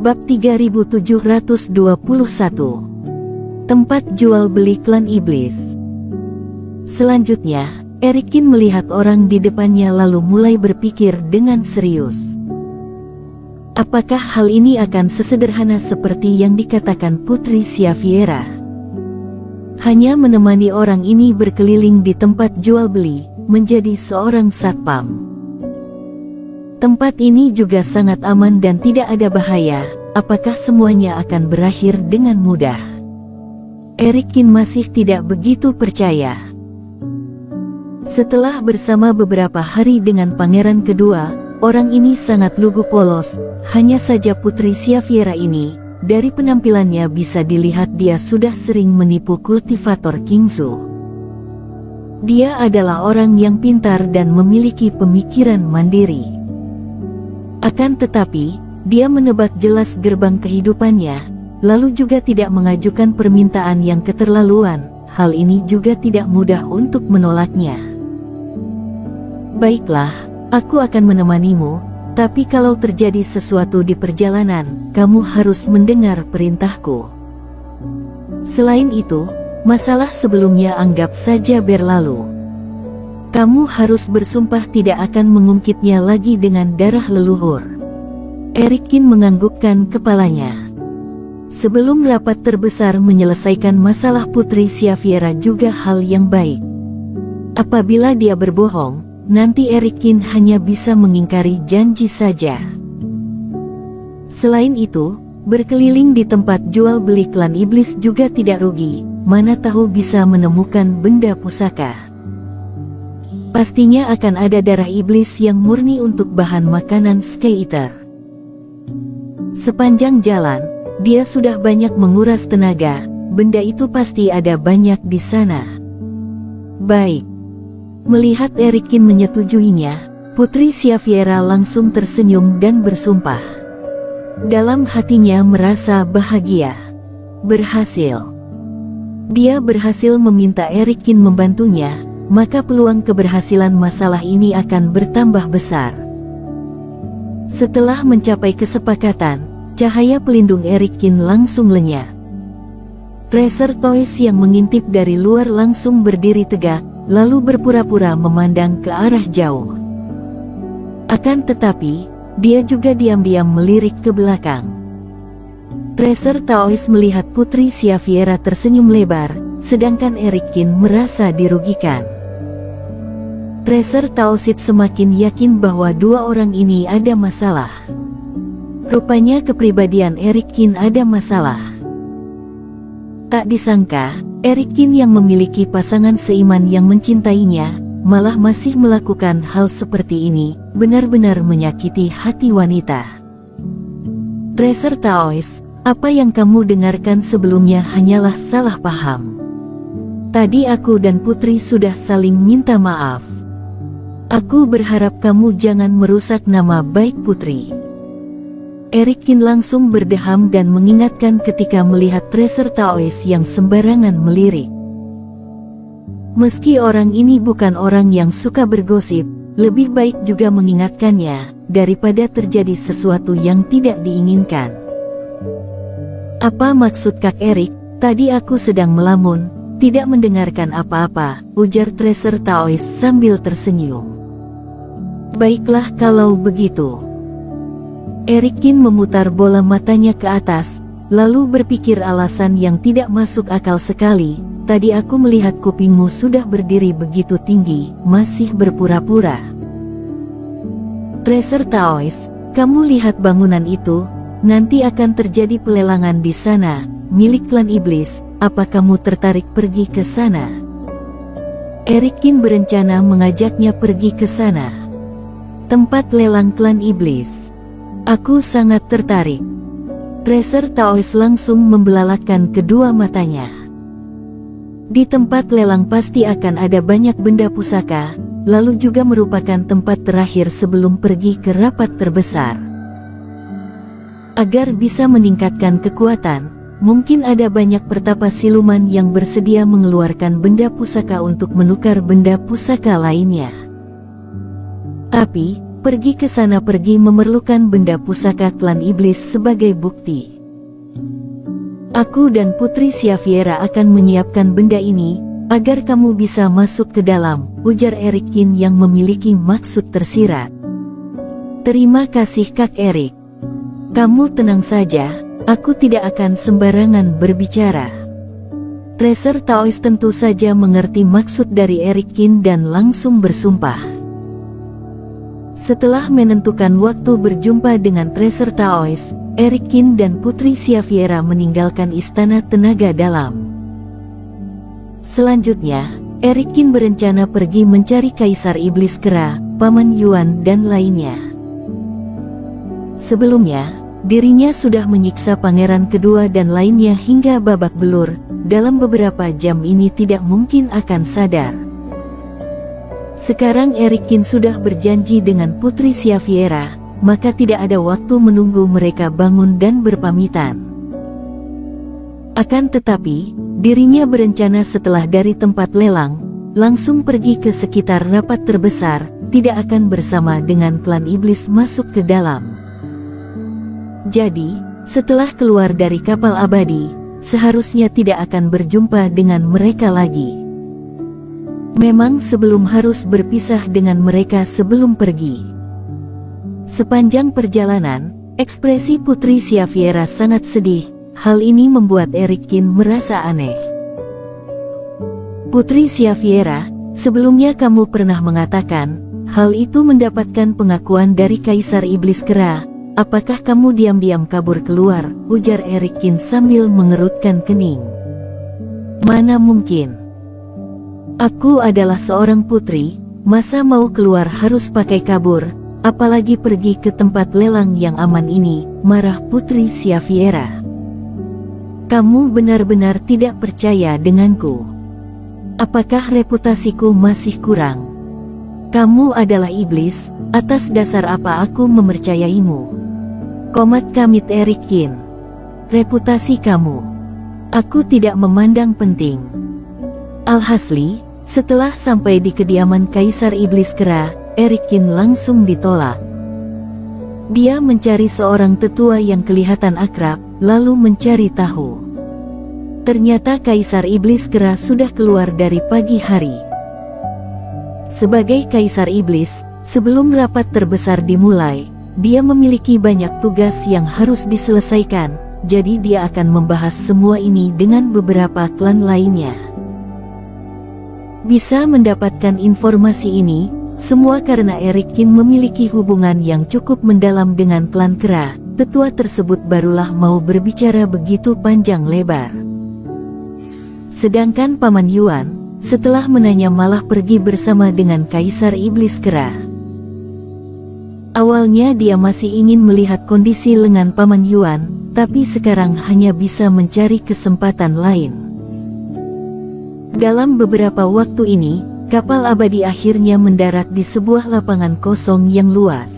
Bab 3721. Tempat jual beli klan iblis. Selanjutnya, Erikin melihat orang di depannya lalu mulai berpikir dengan serius. Apakah hal ini akan sesederhana seperti yang dikatakan Putri Xaviera? Hanya menemani orang ini berkeliling di tempat jual beli, menjadi seorang satpam. Tempat ini juga sangat aman dan tidak ada bahaya. Apakah semuanya akan berakhir dengan mudah? Erikin masih tidak begitu percaya. Setelah bersama beberapa hari dengan pangeran kedua, orang ini sangat lugu polos. Hanya saja Putri Xaviera ini, dari penampilannya bisa dilihat dia sudah sering menipu kultivator Kingsu. Dia adalah orang yang pintar dan memiliki pemikiran mandiri. Akan tetapi, dia menebak jelas gerbang kehidupannya, lalu juga tidak mengajukan permintaan yang keterlaluan. Hal ini juga tidak mudah untuk menolaknya. Baiklah, aku akan menemanimu, tapi kalau terjadi sesuatu di perjalanan, kamu harus mendengar perintahku. Selain itu, masalah sebelumnya anggap saja berlalu. Kamu harus bersumpah tidak akan mengungkitnya lagi dengan darah leluhur. Erikin menganggukkan kepalanya. Sebelum rapat terbesar menyelesaikan masalah Putri Xaviera juga hal yang baik. Apabila dia berbohong, nanti Erikin hanya bisa mengingkari janji saja. Selain itu, berkeliling di tempat jual beli klan iblis juga tidak rugi. Mana tahu bisa menemukan benda pusaka. Pastinya akan ada darah iblis yang murni untuk bahan makanan Sky Eater. Sepanjang jalan, dia sudah banyak menguras tenaga. Benda itu pasti ada banyak di sana. Baik. Melihat Erikin menyetujuinya, Putri Xaviera langsung tersenyum dan bersumpah. Dalam hatinya merasa bahagia. Berhasil. Dia berhasil meminta Erikin membantunya. Maka peluang keberhasilan masalah ini akan bertambah besar. Setelah mencapai kesepakatan, cahaya pelindung Erikin langsung lenyap. Tracer Toys yang mengintip dari luar langsung berdiri tegak, lalu berpura-pura memandang ke arah jauh. Akan tetapi, dia juga diam-diam melirik ke belakang. Tracer Toys melihat Putri Xaviera tersenyum lebar, sedangkan Erikin merasa dirugikan. Tracer Tausit semakin yakin bahwa dua orang ini ada masalah. Rupanya kepribadian Erikin ada masalah. Tak disangka, Erikin yang memiliki pasangan seiman yang mencintainya, malah masih melakukan hal seperti ini, benar-benar menyakiti hati wanita. Tracer Toys, apa yang kamu dengarkan sebelumnya hanyalah salah paham. Tadi aku dan Putri sudah saling minta maaf. Aku berharap kamu jangan merusak nama baik Putri. Erikin langsung berdeham dan mengingatkan ketika melihat Tracer Toys yang sembarangan melirik. Meski orang ini bukan orang yang suka bergosip, lebih baik juga mengingatkannya, daripada terjadi sesuatu yang tidak diinginkan. Apa maksud Kak Erik? Tadi aku sedang melamun, tidak mendengarkan apa-apa, ujar Tracer Toys sambil tersenyum. Baiklah kalau begitu. Erikin memutar bola matanya ke atas, lalu berpikir alasan yang tidak masuk akal sekali. Tadi aku melihat kupingmu sudah berdiri begitu tinggi, masih berpura-pura. Tracer Toys, kamu lihat bangunan itu, nanti akan terjadi pelelangan di sana, milik klan iblis. Apa kamu tertarik pergi ke sana? Erikin berencana mengajaknya pergi ke sana. Tempat lelang klan iblis. Aku sangat tertarik. Tracer Toys langsung membelalakan kedua matanya. Di tempat lelang pasti akan ada banyak benda pusaka, lalu juga merupakan tempat terakhir sebelum pergi ke rapat terbesar. Agar bisa meningkatkan kekuatan, mungkin ada banyak pertapa siluman yang bersedia mengeluarkan benda pusaka untuk menukar benda pusaka lainnya. Tapi, Pergi ke sana, pergi memerlukan benda pusaka klan iblis sebagai bukti. Aku dan Putri Xaviera akan menyiapkan benda ini, agar kamu bisa masuk ke dalam, ujar Erikin yang memiliki maksud tersirat. Terima kasih Kak Erik. Kamu tenang saja, aku tidak akan sembarangan berbicara. Tracer Taois tentu saja mengerti maksud dari Erikin dan langsung bersumpah. Setelah menentukan waktu berjumpa dengan Tracer Taois, Erikin dan Putri Xaviera meninggalkan istana tenaga dalam. Selanjutnya, Erikin berencana pergi mencari Kaisar Iblis Kera, Paman Yuan dan lainnya. Sebelumnya, dirinya sudah menyiksa pangeran kedua dan lainnya hingga babak belur. Dalam beberapa jam ini tidak mungkin akan sadar. Sekarang Erikin sudah berjanji dengan Putri Xaviera, maka tidak ada waktu menunggu mereka bangun dan berpamitan. Akan tetapi, dirinya berencana setelah dari tempat lelang, langsung pergi ke sekitar rapat terbesar, tidak akan bersama dengan klan iblis masuk ke dalam. Jadi, setelah keluar dari kapal abadi, seharusnya tidak akan berjumpa dengan mereka lagi. Memang sebelum harus berpisah dengan mereka sebelum pergi. Sepanjang perjalanan, ekspresi Putri Xaviera sangat sedih. Hal ini membuat Erikin merasa aneh. Putri Xaviera, sebelumnya kamu pernah mengatakan, hal itu mendapatkan pengakuan dari Kaisar Iblis Kera. Apakah kamu diam-diam kabur keluar? Ujar Erikin sambil mengerutkan kening. Mana mungkin. Aku adalah seorang putri, masa mau keluar harus pakai kabur, apalagi pergi ke tempat lelang yang aman ini, marah Putri Xaviera. Kamu benar-benar tidak percaya denganku. Apakah reputasiku masih kurang? Kamu adalah iblis, atas dasar apa aku mempercayaimu? Komat kamit Erikin. Reputasi kamu, aku tidak memandang penting. Alhasli, setelah sampai di kediaman Kaisar Iblis Kera, Erikin langsung ditolak. Dia mencari seorang tetua yang kelihatan akrab, lalu mencari tahu. Ternyata Kaisar Iblis Kera sudah keluar dari pagi hari. Sebagai Kaisar Iblis, sebelum rapat terbesar dimulai, dia memiliki banyak tugas yang harus diselesaikan, jadi dia akan membahas semua ini dengan beberapa klan lainnya. Bisa mendapatkan informasi ini, semua karena Erikin memiliki hubungan yang cukup mendalam dengan klan Kera. Tetua tersebut barulah mau berbicara begitu panjang lebar. Sedangkan Paman Yuan, setelah menanya malah pergi bersama dengan Kaisar Iblis Kera. Awalnya dia masih ingin melihat kondisi lengan Paman Yuan, tapi sekarang hanya bisa mencari kesempatan lain. Dalam beberapa waktu ini, kapal abadi akhirnya mendarat di sebuah lapangan kosong yang luas.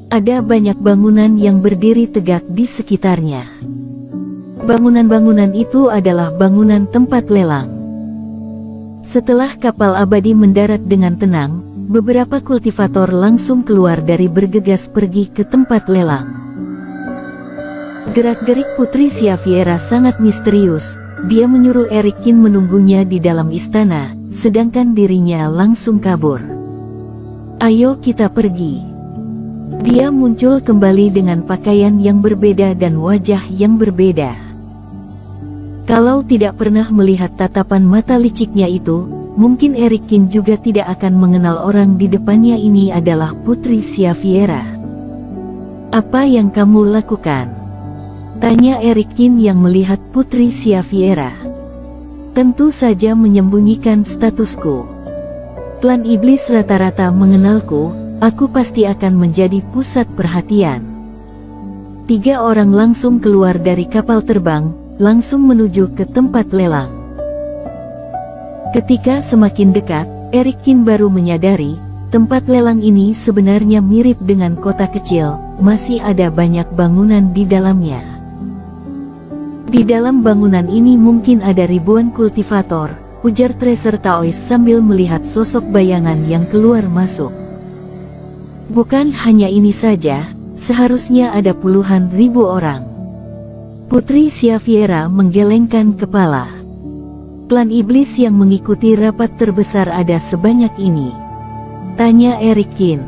Ada banyak bangunan yang berdiri tegak di sekitarnya. Bangunan-bangunan itu adalah bangunan tempat lelang. Setelah kapal abadi mendarat dengan tenang, beberapa kultivator langsung keluar dari bergegas pergi ke tempat lelang. Gerak-gerik Putri Xaviera sangat misterius. Dia menyuruh Erikin menunggunya di dalam istana, sedangkan dirinya langsung kabur. Ayo kita pergi. Dia muncul kembali dengan pakaian yang berbeda dan wajah yang berbeda. Kalau tidak pernah melihat tatapan mata liciknya itu, mungkin Erikin juga tidak akan mengenal orang di depannya ini adalah Putri Xaviera. Apa yang kamu lakukan? Tanya Erikin yang melihat Putri Xaviera. Tentu saja menyembunyikan statusku. Klan iblis rata-rata mengenalku, aku pasti akan menjadi pusat perhatian. 3 orang langsung keluar dari kapal terbang, langsung menuju ke tempat lelang. Ketika semakin dekat, Erikin baru menyadari, tempat lelang ini sebenarnya mirip dengan kota kecil, masih ada banyak bangunan di dalamnya. Di dalam bangunan ini mungkin ada ribuan kultivator, ujar Tracer Taois sambil melihat sosok bayangan yang keluar masuk. Bukan hanya ini saja, seharusnya ada puluhan ribu orang. Putri Xaviera menggelengkan kepala. Klan iblis yang mengikuti rapat terbesar ada sebanyak ini? Tanya Erikin.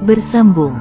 Bersambung.